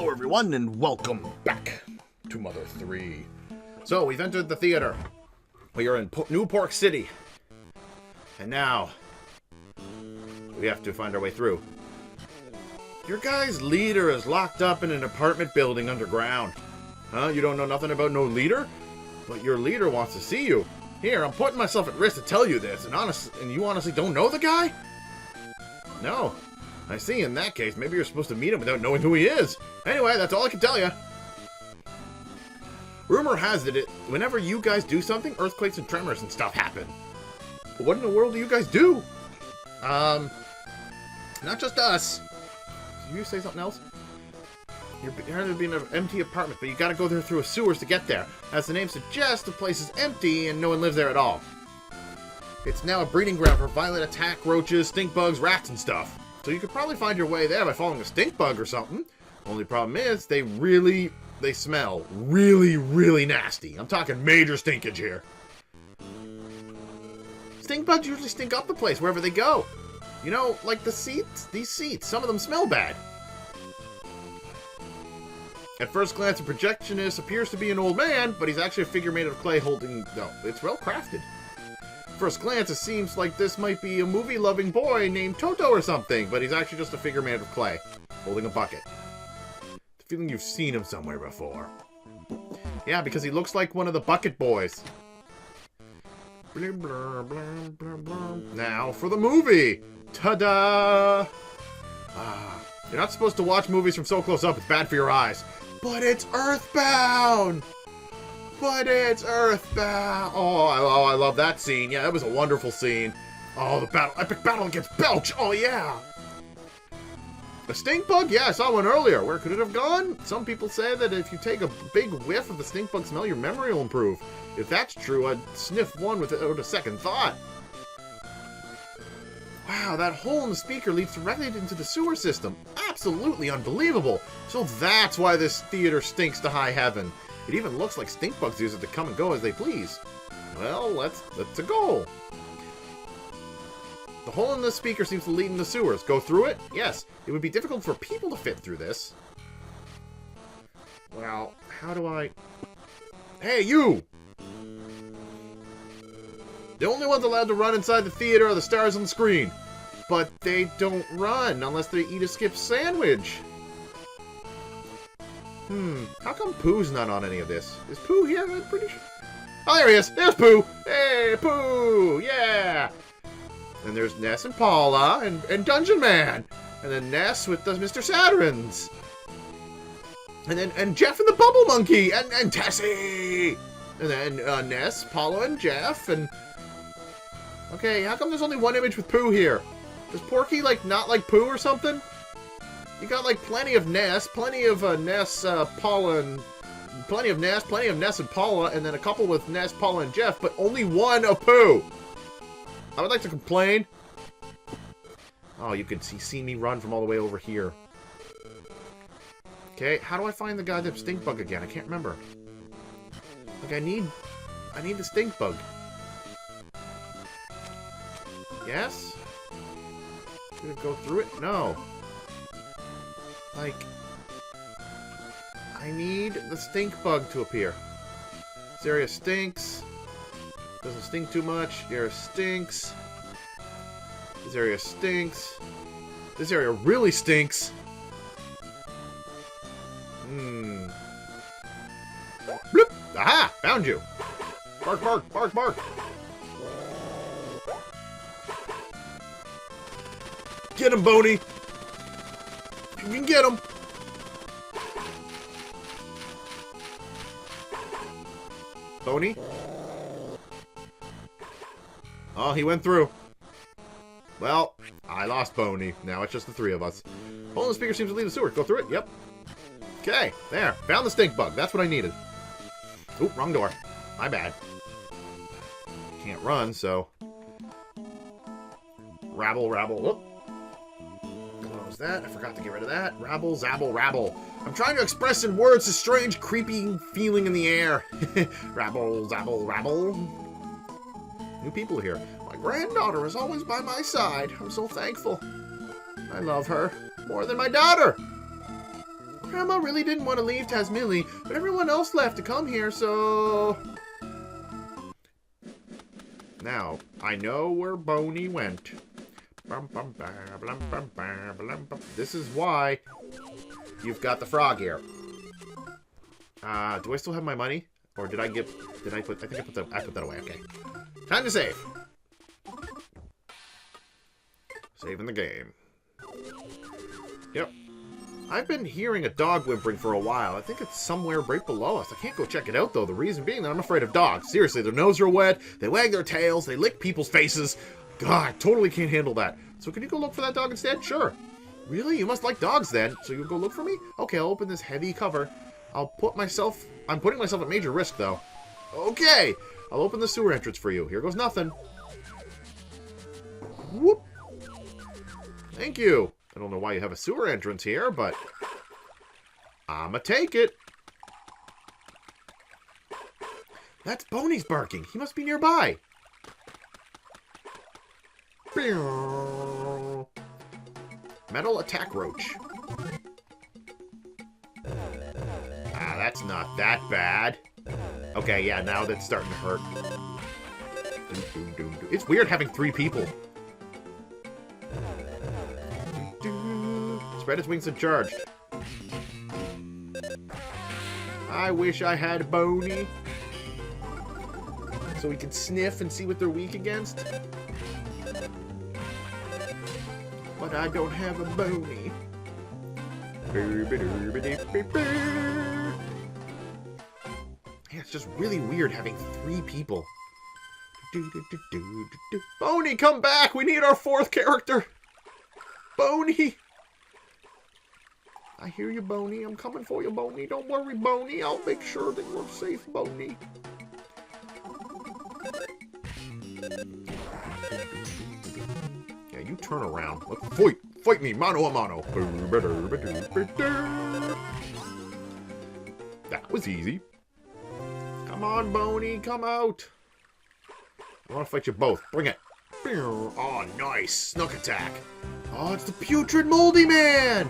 Hello everyone and welcome back to Mother 3. So we've entered the theater. We are in New Pork City. And now we have to find our way through. Your guy's leader is locked up in an apartment building underground. Huh? You don't know nothing about no leader? But your leader wants to see you. Here, I'm putting myself at risk to tell you this, and you honestly don't know the guy? No. I see. In that case, maybe you're supposed to meet him without knowing who he is. Anyway, that's all I can tell you. Rumor has it, whenever you guys do something, earthquakes and tremors and stuff happen. But what in the world do you guys do? Not just us. Did you say something else? You're to be in an empty apartment, but you gotta go there through a sewers to get there. As the name suggests, the place is empty and no one lives there at all. It's now a breeding ground for violent attack roaches, stink bugs, rats, and stuff. So you could probably find your way there by following a stink bug or something. Only problem is, they smell really, really nasty. I'm talking major stinkage here. Stink bugs usually stink up the place wherever they go. You know, like the seats, these seats, some of them smell bad. At first glance, a projectionist appears to be an old man, but he's actually a figure made of clay holding... No, it's well crafted. First glance, it seems like this might be a movie-loving boy named Toto or something, but he's actually just a figure made of clay, holding a bucket. The feeling you've seen him somewhere before. Yeah, because he looks like one of the Bucket Boys. Now for the movie! Ta-da! You're not supposed to watch movies from so close up, it's bad for your eyes. But it's Earthbound! But it's Earthbound! Oh, I love that scene. Yeah, that was a wonderful scene. Oh, the epic battle against Belch! Oh, yeah! A stink bug? Yeah, I saw one earlier. Where could it have gone? Some people say that if you take a big whiff of the stink bug smell, your memory will improve. If that's true, I'd sniff one without a second thought. Wow, that hole in the speaker leads directly into the sewer system. Absolutely unbelievable. So that's why this theater stinks to high heaven. It even looks like stink bugs use it to come and go as they please. Well, that's a goal. The hole in the speaker seems to lead in the sewers. Go through it? Yes. It would be difficult for people to fit through this. Well, how do I... Hey, you! The only ones allowed to run inside the theater are the stars on the screen. But they don't run unless they eat a skip sandwich. How come Pooh's not on any of this? Is Pooh here? I'm pretty sure. Oh, there he is! There's Pooh! Hey, Pooh! Yeah! And there's Ness and Paula and Dungeon Man! And then Ness with the Mr. Saturn's! And Jeff and the Bubble Monkey! And Tessie! And then Ness, Paula, and Jeff, and... Okay, how come there's only one image with Pooh here? Does Porky, like, not like Pooh or something? You got, like, plenty of Ness, Paula, and... Plenty of Ness and Paula, and then a couple with Ness, Paula, and Jeff, but only one of Pooh! I would like to complain. Oh, you can see me run from all the way over here. Okay, how do I find the goddamn stink bug again? I can't remember. Like, I need the stink bug. Yes? Gonna go through it? No. Like, I need the stink bug to appear. This area stinks. Doesn't stink too much. The area stinks. This area stinks. This area really stinks. Bloop! Aha! Found you! Bark, bark, bark, bark! Get him, Boney! You can get him! Boney? Oh, he went through. Well, I lost Boney. Now it's just the three of us. Hole in the speaker seems to lead the sewer. Go through it. Yep. Okay, there. Found the stink bug. That's what I needed. Oop, wrong door. My bad. Can't run, so... Rabble, rabble. Oop. Close that. I forgot to get rid of that. Rabble, zabble, rabble. I'm trying to express in words a strange, creepy feeling in the air. Rabble, zabble, rabble. New people here. My granddaughter is always by my side. I'm so thankful. I love her more than my daughter. Grandma really didn't want to leave Tazmily, but everyone else left to come here, so... Now, I know where Boney went. This is why you've got the frog here. Do I still have my money? Or I think I put that away, okay. Time to save. Saving the game. Yep. I've been hearing a dog whimpering for a while. I think it's somewhere right below us. I can't go check it out, though. The reason being that I'm afraid of dogs. Seriously, their noses are wet, they wag their tails, they lick people's faces. God, totally can't handle that. So can you go look for that dog instead? Sure. Really? You must like dogs, then. So you'll go look for me? Okay, I'll open this heavy cover. I'm putting myself at major risk, though. Okay. I'll open the sewer entrance for you. Here goes nothing. Whoop. Thank you. I don't know why you have a sewer entrance here, but I'ma take it. That's Boney's barking. He must be nearby. Metal attack roach. That's not that bad. Okay, yeah, now that's starting to hurt. It's weird having 3 people. Spread its wings and charge. I wish I had Boney. So we can sniff and see what they're weak against. But I don't have a Boney. Yeah, it's just really weird having 3 people. Boney, come back! We need our 4th character! Boney! I hear you, Boney. I'm coming for you, Boney. Don't worry, Boney. I'll make sure that you're safe, Boney. Yeah, you turn around. Let's fight! Fight me, mano a mano. That was easy. Come on, Boney. Come out. I want to fight you both. Bring it. Oh, nice. Snook attack. Oh, it's the Putrid Moldy Man.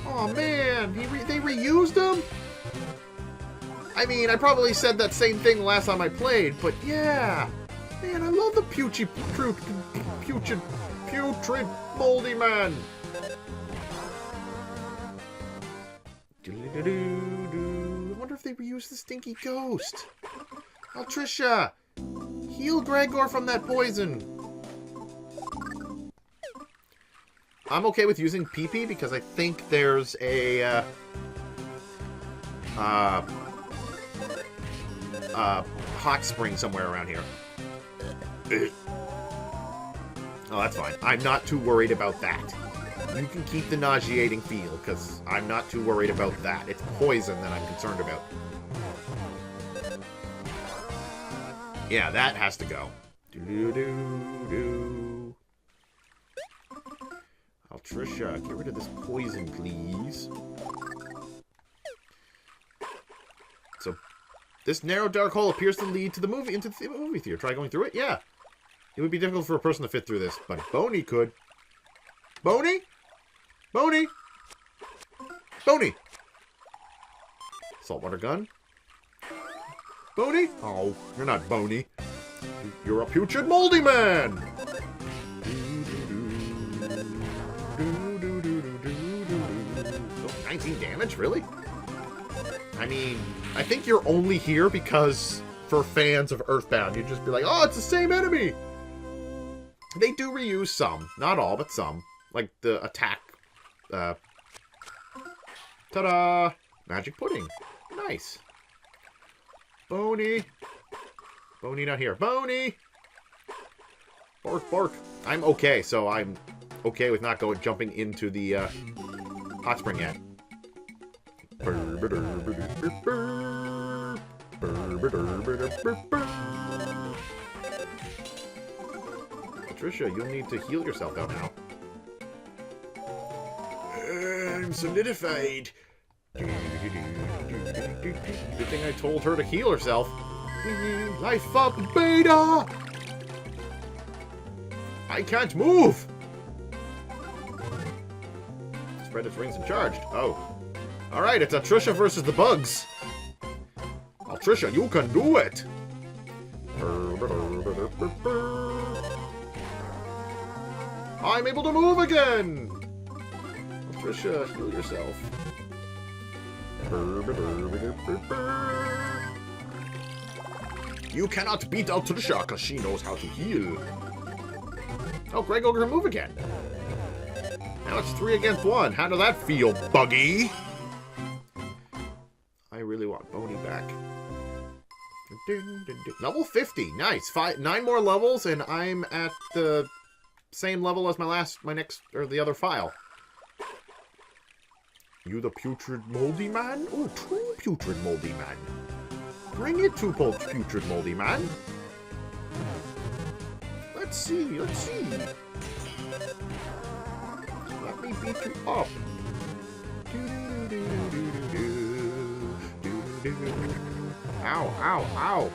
Oh, man. They reused him? I mean, I probably said that same thing the last time I played, but yeah. Man, I love the Putrid Moldy Man. I wonder if they reused the Stinky Ghost. Altricia, heal Gregor from that poison. I'm okay with using PP because I think there's a hot spring somewhere around here. Oh, that's fine. I'm not too worried about that. You can keep the nauseating feel, because I'm not too worried about that. It's poison that I'm concerned about. Yeah, that has to go. Do-do-do-do. Altricia, get rid of this poison, please. So, this narrow dark hole appears to lead to the movie, into the movie theater. Try going through it? Yeah. It would be difficult for a person to fit through this, but Boney could. Boney? Boney? Boney! Saltwater gun? Boney? Oh, you're not Boney. You're a Putrid Moldy Man! 19 damage? Really? I mean, I think you're only here because for fans of Earthbound, you'd just be like, oh, it's the same enemy! They do reuse some. Not all, but some. Like the attack. Ta-da! Magic pudding. Nice. Boney. Boney not here. Boney! Bark, bark. I'm okay, so I'm okay with not jumping into the hot spring yet. Patricia, you'll need to heal yourself out now. I'm solidified. Good thing I told her to heal herself. Life up, Beta! I can't move! Spread its wings and charged. Oh. Alright, it's Atrusha versus the bugs. Atrusha, you can do it! I'm able to move again! Atrusha, heal yourself. You cannot beat Atrusha because she knows how to heal. Oh, Gregor can move again. Now it's 3 against 1. How does that feel, Buggy? I really want Boney back. Level 50. Nice. 9 more levels, and I'm at the same level as the other file. You the putrid moldy man? Oh, 2 putrid moldy man. Bring it to putrid moldy man. Let's see. Let me beat you up. Ow, ow, ow.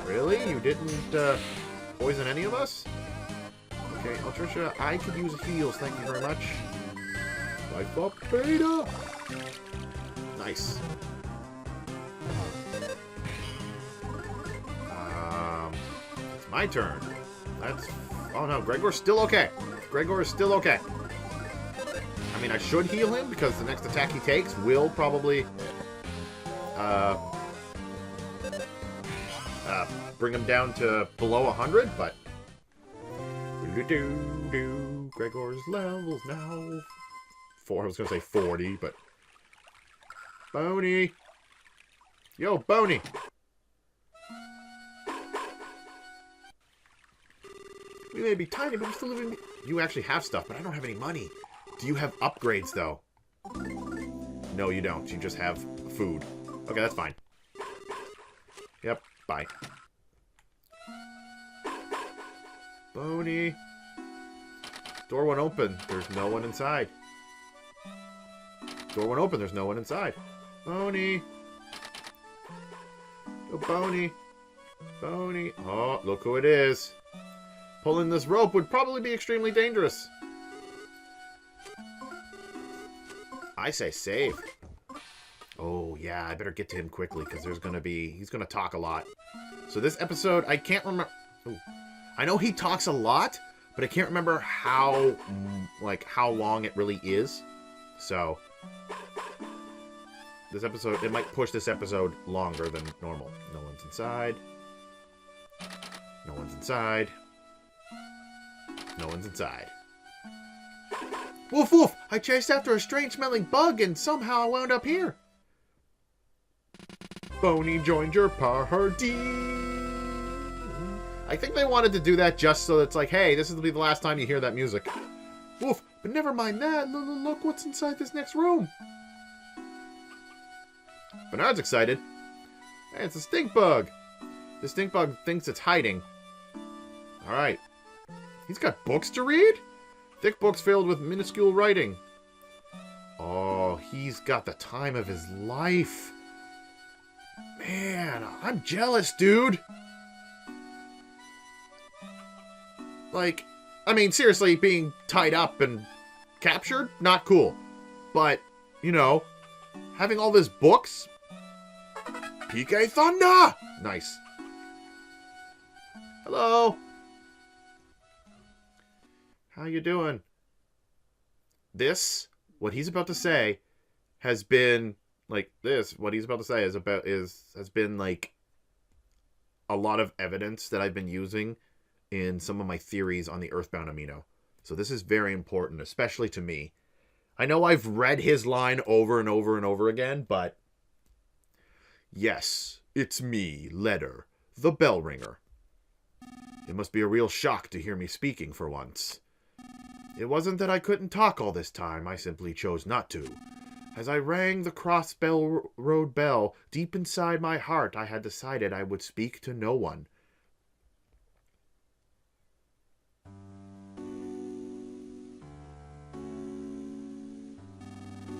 Really? You didn't poison any of us? Okay, Atrusha, I could use heals. Thank you very much. Life up, beta. Nice. It's my turn. Oh no, Gregor's still okay. Gregor is still okay. I mean, I should heal him because the next attack he takes will probably bring him down to below 100, but Gregor's levels now 4. I was gonna say 40, but Boney. Yo, Boney. We may be tiny, but we're still living. You actually have stuff, but I don't have any money. Do you have upgrades, though? No, you don't. You just have food. Okay, that's fine. Yep, bye. Boney. Door went open. There's no one inside. Door went open. There's no one inside. Boney. Oh, Boney. Boney. Oh, look who it is. Pulling this rope would probably be extremely dangerous. I say save. Oh, yeah, I better get to him quickly because he's going to talk a lot. So this episode, I can't remember. Ooh. I know he talks a lot, but I can't remember how long it really is. So this episode, it might push this episode longer than normal. No one's inside. No one's inside. No one's inside. Woof woof! I chased after a strange-smelling bug and somehow I wound up here. Boney joined your party. I think they wanted to do that just so it's like, hey, this will be the last time you hear that music. Woof! But never mind that. Look what's inside this next room. Bernard's excited. Hey, it's a stink bug. The stink bug thinks it's hiding. Alright. He's got books to read? Thick books filled with minuscule writing. Oh, he's got the time of his life. Man, I'm jealous, dude. Like, I mean, seriously, being tied up and captured, not cool. But, you know, having all these books. PK Thunder! Nice. Hello. How you doing? This, what he's about to say, has been like this. What he's about to say has been like a lot of evidence that I've been using in some of my theories on the Earthbound Amino. So this is very important, especially to me. I know I've read his line over and over and over again, but yes, it's me, Letter, the bell ringer. It must be a real shock to hear me speaking for once. It wasn't that I couldn't talk all this time, I simply chose not to. As I rang the Crossbell Road bell, deep inside my heart I had decided I would speak to no one.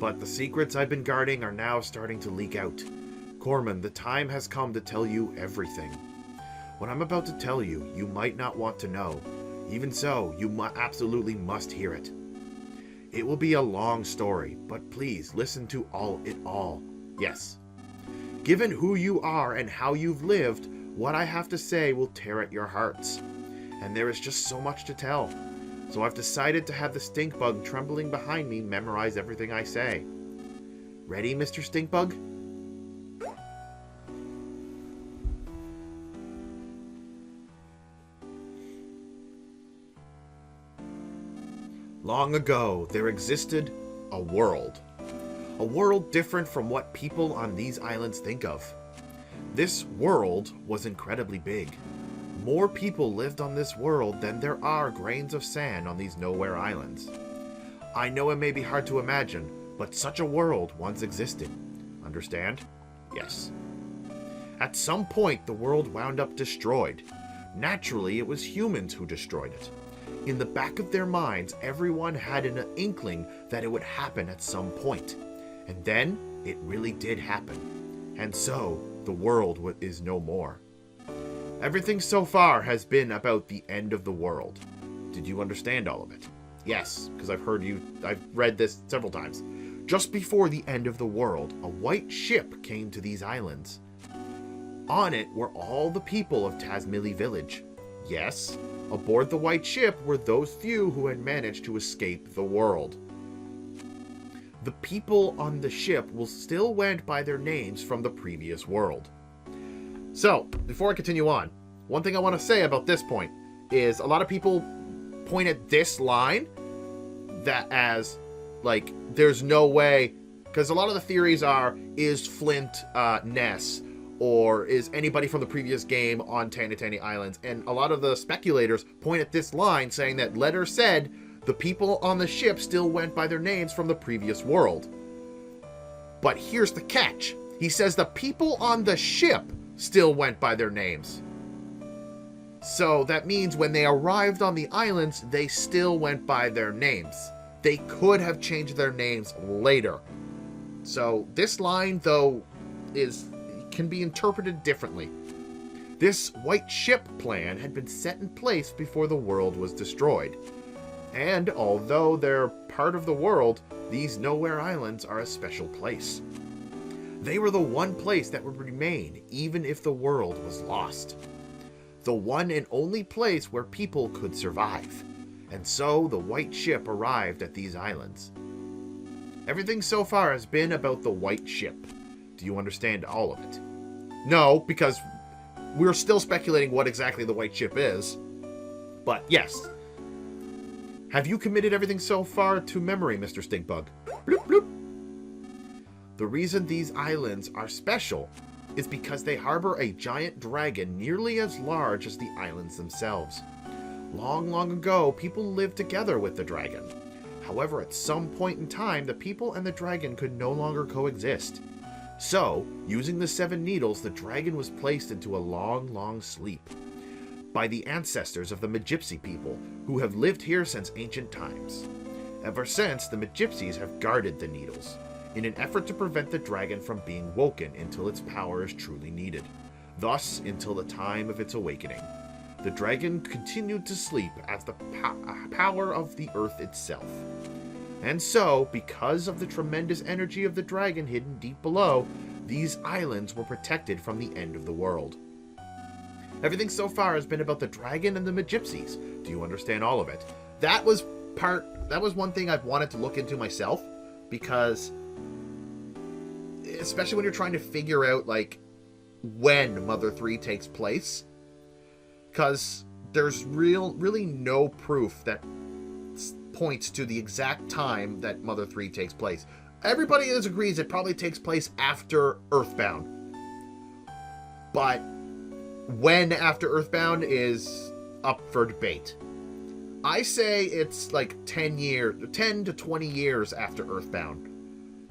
But the secrets I've been guarding are now starting to leak out. Corman, the time has come to tell you everything. What I'm about to tell you, you might not want to know. Even so, you absolutely must hear it. It will be a long story, but please listen to it all. Yes. Given who you are and how you've lived, what I have to say will tear at your hearts. And there is just so much to tell. So I've decided to have the stink bug trembling behind me memorize everything I say. Ready, Mr. Stinkbug? Long ago, there existed a world. A world different from what people on these islands think of. This world was incredibly big. More people lived on this world than there are grains of sand on these nowhere islands. I know it may be hard to imagine, but such a world once existed. Understand? Yes. At some point, the world wound up destroyed. Naturally, it was humans who destroyed it. In the back of their minds, everyone had an inkling that it would happen at some point. And then, it really did happen. And so, the world is no more. Everything so far has been about the end of the world. Did you understand all of it? Yes, because I've read this several times. Just before the end of the world, a white ship came to these islands. On it were all the people of Tazmily Village. Yes, aboard the white ship were those few who had managed to escape the world. The people on the ship still went by their names from the previous world. So, before I continue on, one thing I want to say about this point is a lot of people point at this line that as, like, there's no way, because a lot of the theories are, is Flint Ness, or is anybody from the previous game on Tanitani Islands? And a lot of the speculators point at this line saying that Letter said the people on the ship still went by their names from the previous world. But here's the catch. He says the people on the ship still went by their names. So that means when they arrived on the islands, they still went by their names. They could have changed their names later. So this line, though, can be interpreted differently. This white ship plan had been set in place before the world was destroyed. And although they're part of the world, these nowhere islands are a special place. They were the one place that would remain even if the world was lost. The one and only place where people could survive. And so the white ship arrived at these islands. Everything so far has been about the white ship. Do you understand all of it? No, because we're still speculating what exactly the white ship is. But yes. Have you committed everything so far to memory, Mr. Stinkbug? Bloop, bloop. The reason these islands are special is because they harbor a giant dragon nearly as large as the islands themselves. Long, long ago, people lived together with the dragon. However, at some point in time, the people and the dragon could no longer coexist. So, using the 7 needles, the dragon was placed into a long, long sleep by the ancestors of the Magypsy people, who have lived here since ancient times. Ever since, the Magypsies have guarded the needles, in an effort to prevent the dragon from being woken until its power is truly needed, thus until the time of its awakening. The dragon continued to sleep as the power of the earth itself. And so, because of the tremendous energy of the dragon hidden deep below, these islands were protected from the end of the world. Everything so far has been about the dragon and the Magypsies. Do you understand all of it? That was one thing I've wanted to look into myself, because especially when you're trying to figure out, like, when Mother 3 takes place, because there's really no proof that points to the exact time that Mother 3 takes place. Everybody agrees it probably takes place after Earthbound. But when after Earthbound is up for debate. I say it's like 10 to 20 years after Earthbound.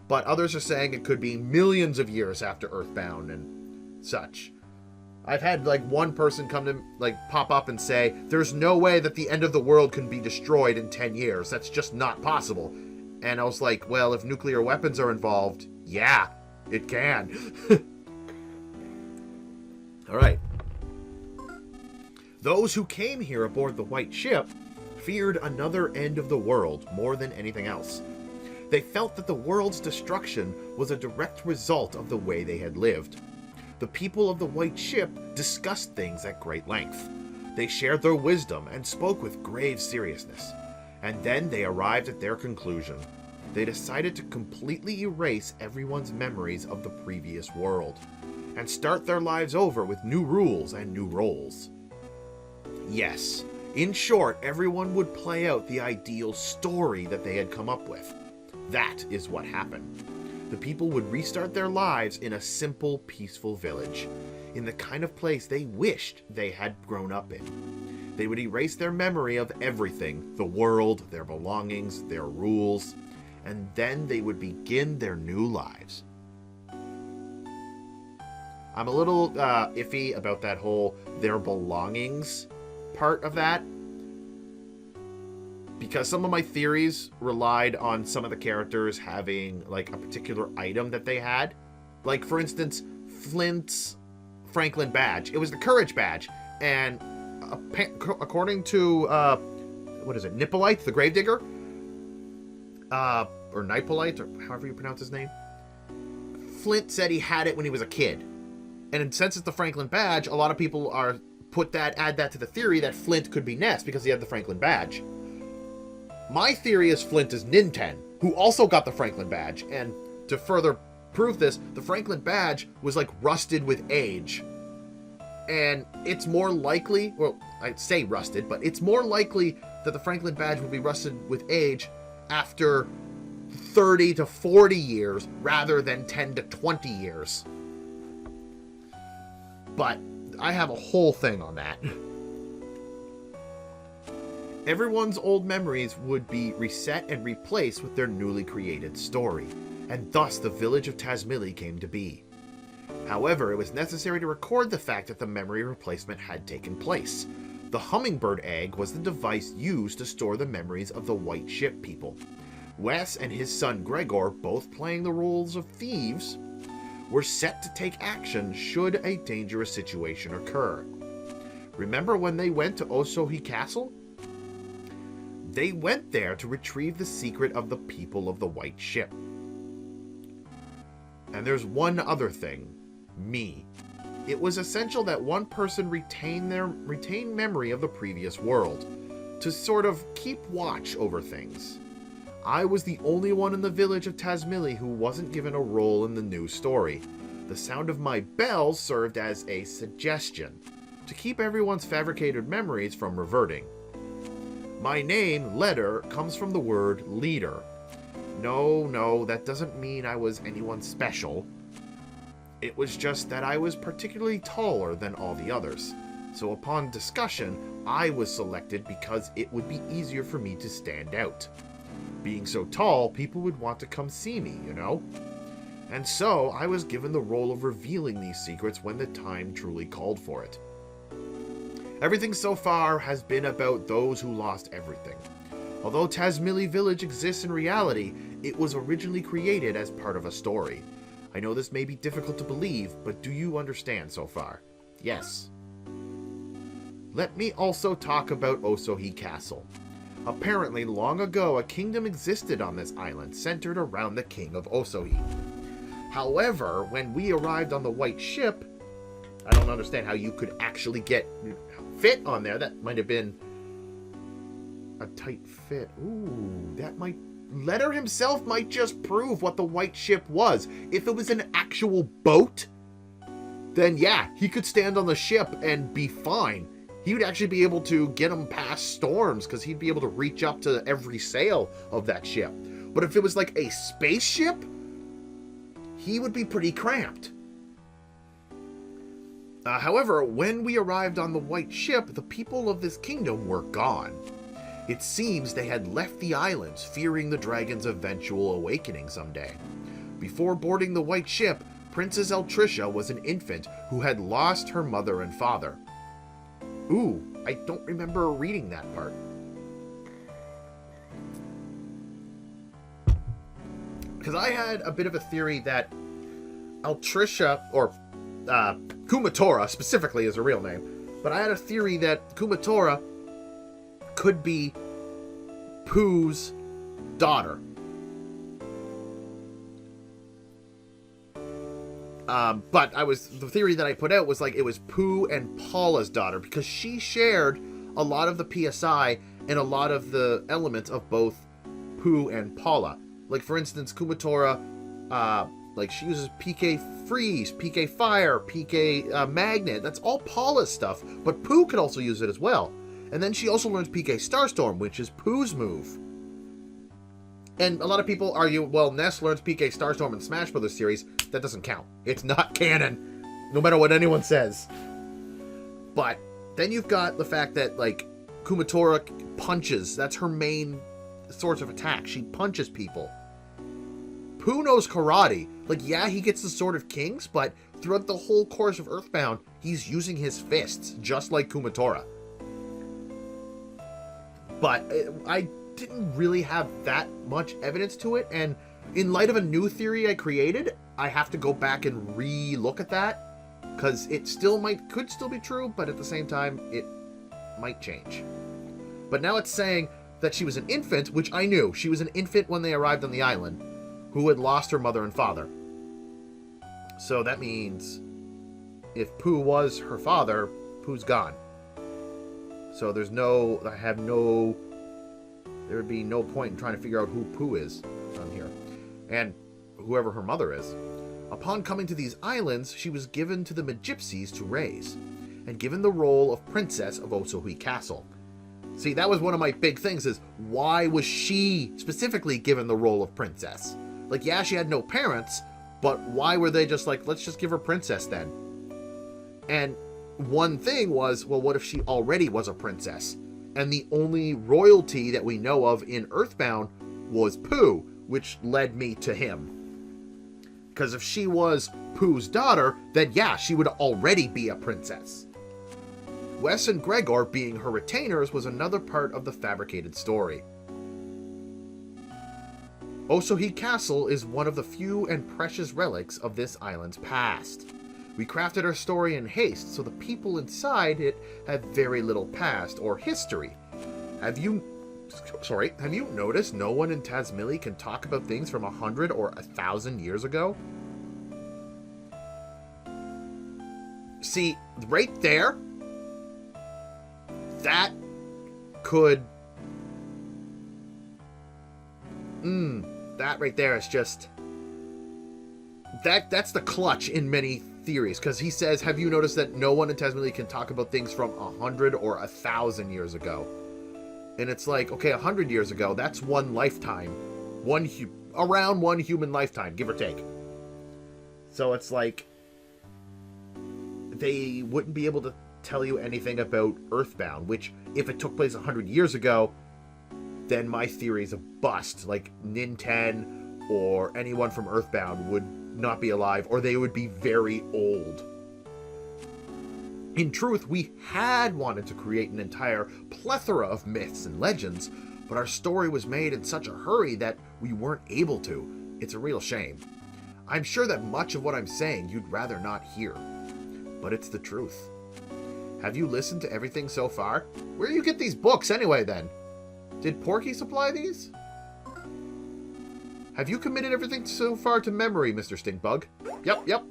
But others are saying it could be millions of years after Earthbound and such. I've had, like, one person come to, like, pop up and say, there's no way that the end of the world can be destroyed in 10 years. That's just not possible. And I was like, well, if nuclear weapons are involved, yeah, it can. All right. Those who came here aboard the white ship feared another end of the world more than anything else. They felt that the world's destruction was a direct result of the way they had lived. The people of the White Ship discussed things at great length. They shared their wisdom and spoke with grave seriousness. And then they arrived at their conclusion. They decided to completely erase everyone's memories of the previous world and start their lives over with new rules and new roles. Yes, in short, everyone would play out the ideal story that they had come up with. That is what happened. The people would restart their lives in a simple, peaceful village, in the kind of place they wished they had grown up in. They would erase their memory of everything, the world, their belongings, their rules, and then they would begin their new lives. I'm a little iffy about that whole their belongings part of that, because some of my theories relied on some of the characters having like a particular item that they had. Like, for instance, Flint's Franklin badge. It was the courage badge, and according to what is it, Nippolite, the Gravedigger, or Nippolite, or however you pronounce his name, Flint said he had it when he was a kid. And since it's the Franklin badge, a lot of people add that to the theory that Flint could be Ness because he had the Franklin badge. My theory is Flint is Ninten, who also got the Franklin badge, and to further prove this, the Franklin badge was like rusted with age. And it's more likely, well, I'd say rusted, but it's more likely that the Franklin badge would be rusted with age after 30 to 40 years rather than 10 to 20 years. But I have a whole thing on that. Everyone's old memories would be reset and replaced with their newly created story, and thus the village of Tazmily came to be. However, it was necessary to record the fact that the memory replacement had taken place. The hummingbird egg was the device used to store the memories of the White Ship people. Wes and his son Gregor, both playing the roles of thieves, were set to take action should a dangerous situation occur. Remember when they went to Osohi Castle? They went there to retrieve the secret of the people of the White Ship. And there's one other thing. Me. It was essential that one person retain memory of the previous world, to sort of keep watch over things. I was the only one in the village of Tazmily who wasn't given a role in the new story. The sound of my bell served as a suggestion, to keep everyone's fabricated memories from reverting. My name, Letter, comes from the word leader. No, that doesn't mean I was anyone special. It was just that I was particularly taller than all the others. So upon discussion, I was selected because it would be easier for me to stand out. Being so tall, people would want to come see me, you know? And so I was given the role of revealing these secrets when the time truly called for it. Everything so far has been about those who lost everything. Although Tazmily Village exists in reality, it was originally created as part of a story. I know this may be difficult to believe, but do you understand so far? Yes. Let me also talk about Osohi Castle. Apparently, long ago, a kingdom existed on this island, centered around the king of Osohi. However, when we arrived on the White Ship, I don't understand how you could actually fit on there. That might have been a tight fit. Ooh, that might... Letter himself might just prove what the White Ship was. If it was an actual boat, then yeah, he could stand on the ship and be fine. He would actually be able to get him past storms because he'd be able to reach up to every sail of that ship. But if it was like a spaceship, he would be pretty cramped. However, when we arrived on the White Ship, the people of this kingdom were gone. It seems they had left the islands, fearing the dragon's eventual awakening someday. Before boarding the White Ship, Princess Eltricia was an infant who had lost her mother and father. Ooh, I don't remember reading that part. Because I had a bit of a theory that Eltricia, or Kumatora specifically is a real name, but I had a theory that Kumatora could be Pooh's daughter. But the theory that I put out was like it was Pooh and Paula's daughter, because she shared a lot of the PSI and a lot of the elements of both Pooh and Paula. Like, for instance, Kumatora, like, she uses PK Freeze, PK Fire, PK Magnet. That's all Paula's stuff, but Pooh could also use it as well. And then she also learns PK Starstorm, which is Pooh's move. And a lot of people argue, well, Ness learns PK Starstorm in Smash Brothers series. That doesn't count. It's not canon, no matter what anyone says. But then you've got the fact that, like, Kumatora punches. That's her main source of attack. She punches people. Pooh knows karate. Like, yeah, he gets the Sword of Kings, but throughout the whole course of Earthbound, he's using his fists, just like Kumatora. But I didn't really have that much evidence to it, and in light of a new theory I created, I have to go back and re-look at that, because it could still be true, but at the same time, it might change. But now it's saying that she was an infant, which I knew. She was an infant when they arrived on the island, who had lost her mother and father. So that means if Pooh was her father, Pooh's gone. So there would be no point in trying to figure out who Pooh is on here. And whoever her mother is. Upon coming to these islands, she was given to the Magypsies to raise, and given the role of princess of Osohi Castle. See, that was one of my big things, is why was she specifically given the role of princess? Like, yeah, she had no parents, but why were they just like, let's just give her princess then? And one thing was, well, what if she already was a princess? And the only royalty that we know of in Earthbound was Pooh, which led me to him. Because if she was Pooh's daughter, then yeah, she would already be a princess. Wes and Gregor being her retainers was another part of the fabricated story. Osohi Castle is one of the few and precious relics of this island's past. We crafted our story in haste, so the people inside it have very little past or history. Have you noticed no one in Tazmily can talk about things from 100 or 1,000 years ago? See, right there, that could... that right there is just... That's the clutch in many theories, because he says, have you noticed that no one in Tazmily can talk about things from 100 or 1,000 years ago? And it's like, okay, 100 years ago, that's one lifetime. Around one human lifetime, give or take. So it's like, they wouldn't be able to tell you anything about Earthbound, which, if it took place 100 years ago, then my theory is a bust. Like, Ninten or anyone from Earthbound would not be alive, or they would be very old. In truth, we had wanted to create an entire plethora of myths and legends, but our story was made in such a hurry that we weren't able to. It's a real shame. I'm sure that much of what I'm saying you'd rather not hear, but it's the truth. Have you listened to everything so far? Where do you get these books anyway, then? Did Porky supply these? Have you committed everything so far to memory, Mr. Stinkbug? Yep.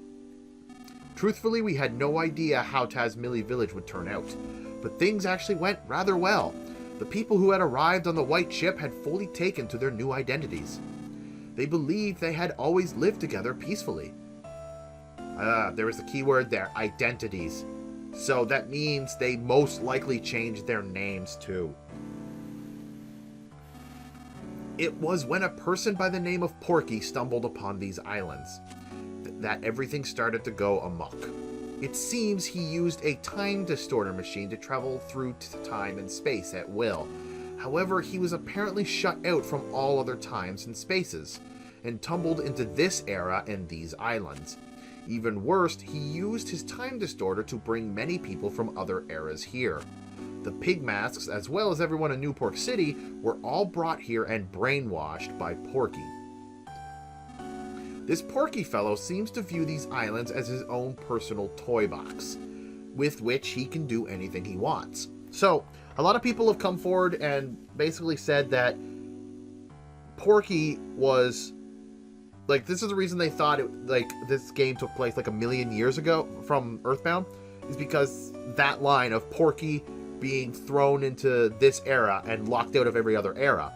Truthfully, we had no idea how Tazmily Village would turn out, but things actually went rather well. The people who had arrived on the white ship had fully taken to their new identities. They believed they had always lived together peacefully. There was the key word there, identities. So that means they most likely changed their names too. It was when a person by the name of Porky stumbled upon these islands that everything started to go amok. It seems he used a time distorter machine to travel through time and space at will. However, he was apparently shut out from all other times and spaces, and tumbled into this era and these islands. Even worse, he used his time distorter to bring many people from other eras here. The pig masks, as well as everyone in New Pork City, were all brought here and brainwashed by Porky. This Porky fellow seems to view these islands as his own personal toy box, with which he can do anything he wants. So, a lot of people have come forward and basically said that Porky was, like, this is the reason they thought this game took place like 1,000,000 years ago from Earthbound, is because that line of Porky being thrown into this era and locked out of every other era.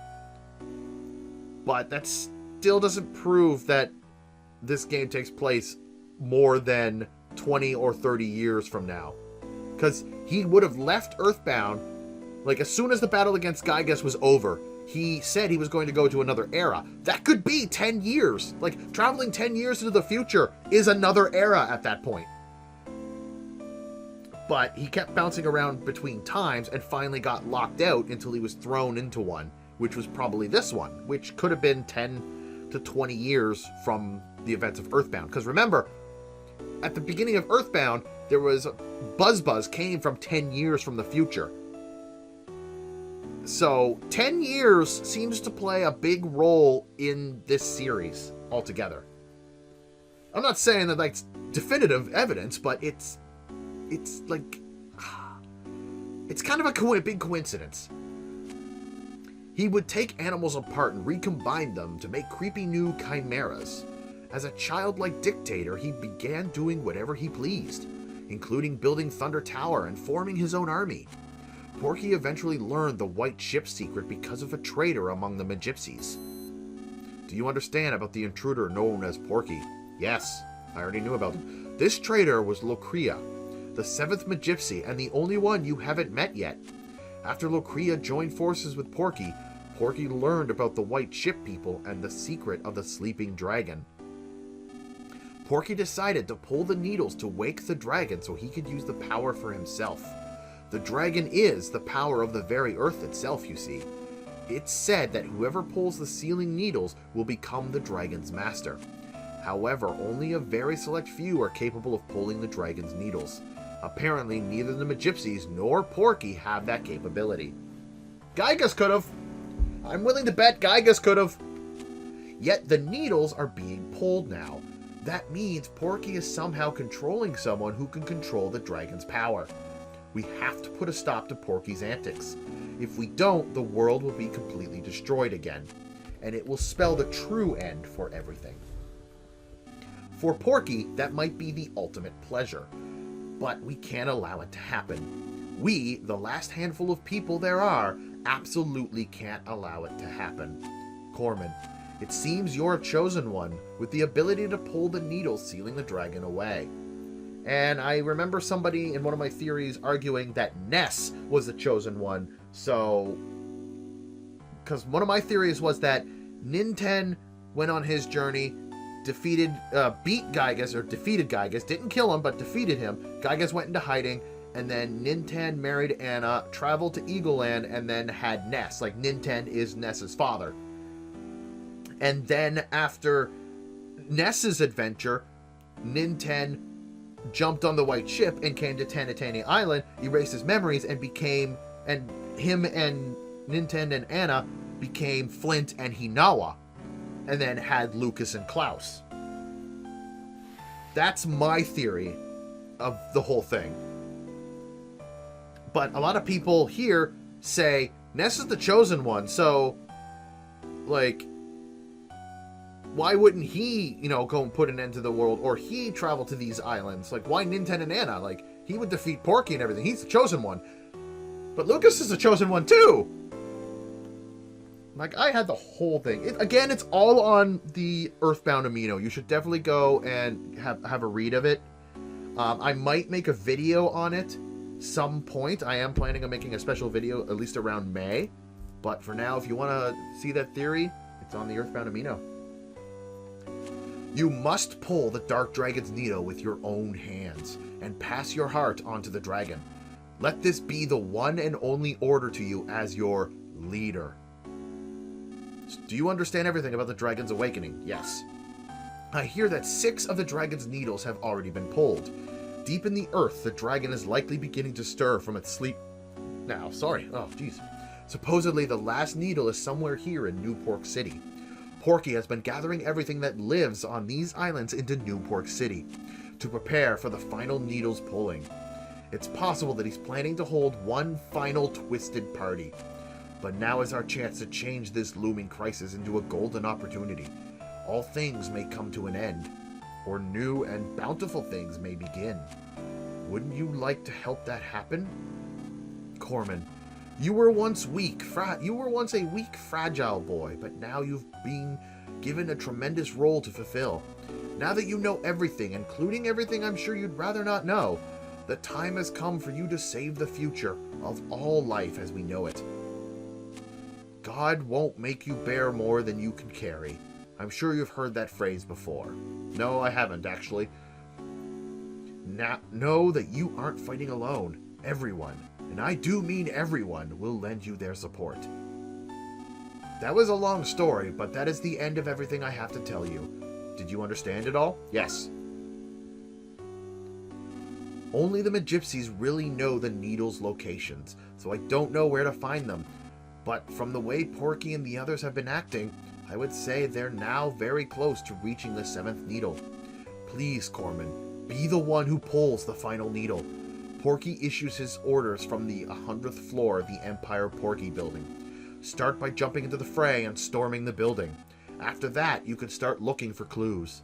But that still doesn't prove that this game takes place more than 20 or 30 years from now. Because he would have left Earthbound, like, as soon as the battle against Gygas was over, he said he was going to go to another era. That could be 10 years. Like, traveling 10 years into the future is another era at that point. But he kept bouncing around between times and finally got locked out until he was thrown into one, which was probably this one, which could have been 10 to 20 years from the events of Earthbound. Because remember, at the beginning of Earthbound, there was Buzz came from 10 years from the future. So 10 years seems to play a big role in this series altogether. I'm not saying that that's definitive evidence, but it's like, it's kind of a big coincidence. He would take animals apart and recombine them to make creepy new chimeras. As a childlike dictator, he began doing whatever he pleased, including building Thunder Tower and forming his own army. Porky eventually learned the white ship secret because of a traitor among the Magypsies. Do you understand about the intruder known as Porky? Yes, I already knew about him. This traitor was Locrea, the 7th Magypsy and the only one you haven't met yet. After Locrea joined forces with Porky, Porky learned about the white ship people and the secret of the sleeping dragon. Porky decided to pull the needles to wake the dragon so he could use the power for himself. The dragon is the power of the very earth itself, you see. It's said that whoever pulls the sealing needles will become the dragon's master. However, only a very select few are capable of pulling the dragon's needles. Apparently, neither the Magypsies nor Porky have that capability. Gygas could have. I'm willing to bet Gygas could have. Yet the needles are being pulled now. That means Porky is somehow controlling someone who can control the dragon's power. We have to put a stop to Porky's antics. If we don't, the world will be completely destroyed again, and it will spell the true end for everything. For Porky, that might be the ultimate pleasure, but we can't allow it to happen. We, the last handful of people there are, absolutely can't allow it to happen. Corman, it seems you're a chosen one, with the ability to pull the needle sealing the dragon away. And I remember somebody in one of my theories arguing that Ness was the chosen one, so... Because one of my theories was that Ninten went on his journey, beat Gygas, defeated Gygas, didn't kill him, but defeated him. Gygas went into hiding, and then Ninten married Anna, traveled to Eagle Land, and then had Ness. Like, Ninten is Ness's father. And then after Ness's adventure, Ninten jumped on the white ship and came to Tanitani Island, erased his memories, and him and Ninten and Anna became Flint and Hinawa, and then had Lucas and Klaus. That's my theory of the whole thing. But a lot of people here say Ness is the chosen one, so, like, why wouldn't he, go and put an end to the world, or he travel to these islands? Like, why Ninten and Anna? Like, he would defeat Porky and everything. He's the chosen one. But Lucas is the chosen one, too! Like, I had the whole thing. Again, it's all on the Earthbound Amino. You should definitely go and have a read of it. I might make a video on it some point. I am planning on making a special video, at least around May. But for now, if you want to see that theory, it's on the Earthbound Amino. You must pull the Dark Dragon's needle with your own hands and pass your heart onto the dragon. Let this be the one and only order to you as your leader. Do you understand everything about the dragon's awakening? Yes. I hear that 6 of the dragon's needles have already been pulled. Deep in the earth, the dragon is likely beginning to stir from its sleep. Now, sorry. Oh, jeez. Supposedly, the last needle is somewhere here in New Pork City. Porky has been gathering everything that lives on these islands into New Pork City to prepare for the final needle's pulling. It's possible that he's planning to hold one final twisted party. But now is our chance to change this looming crisis into a golden opportunity. All things may come to an end, or new and bountiful things may begin. Wouldn't you like to help that happen? Corman, you were once weak. You were once a weak, fragile boy, but now you've been given a tremendous role to fulfill. Now that you know everything, including everything I'm sure you'd rather not know, the time has come for you to save the future of all life as we know it. God won't make you bear more than you can carry. I'm sure you've heard that phrase before. No, I haven't, actually. Now, know that you aren't fighting alone. Everyone, and I do mean everyone, will lend you their support. That was a long story, but that is the end of everything I have to tell you. Did you understand it all? Yes. Only the Magypsies really know the needle's locations, so I don't know where to find them. But from the way Porky and the others have been acting, I would say they're now very close to reaching the 7th needle. Please, Corman, be the one who pulls the final needle. Porky issues his orders from the 100th floor of the Empire Porky building. Start by jumping into the fray and storming the building. After that, you can start looking for clues.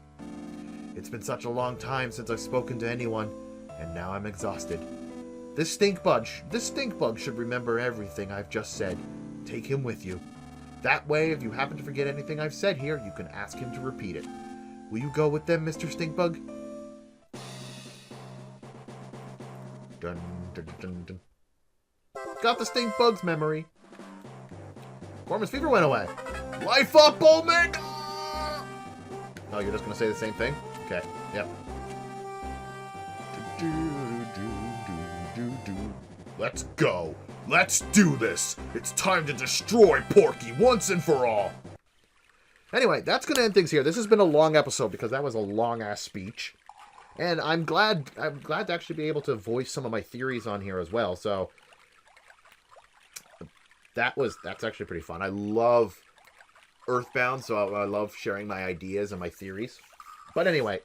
It's been such a long time since I've spoken to anyone, and now I'm exhausted. This stink bug should remember everything I've just said. Take him with you. That way, if you happen to forget anything I've said here, you can ask him to repeat it. Will you go with them, Mr. Stinkbug? Dun, dun, dun, dun. Got the Stinkbug's memory. Corman's fever went away. Life up, Omega! Oh, you're just going to say the same thing? Okay, yep. Let's go. Let's do this. It's time to destroy Porky once and for all. Anyway, that's going to end things here. This has been a long episode because that was a long-ass speech. And I'm glad to actually be able to voice some of my theories on here as well. So that's actually pretty fun. I love Earthbound, so I love sharing my ideas and my theories. But anyway,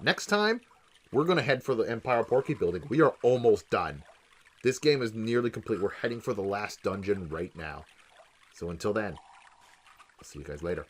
next time we're going to head for the Empire Porky building. We are almost done. This game is nearly complete. We're heading for the last dungeon right now. So until then, I'll see you guys later.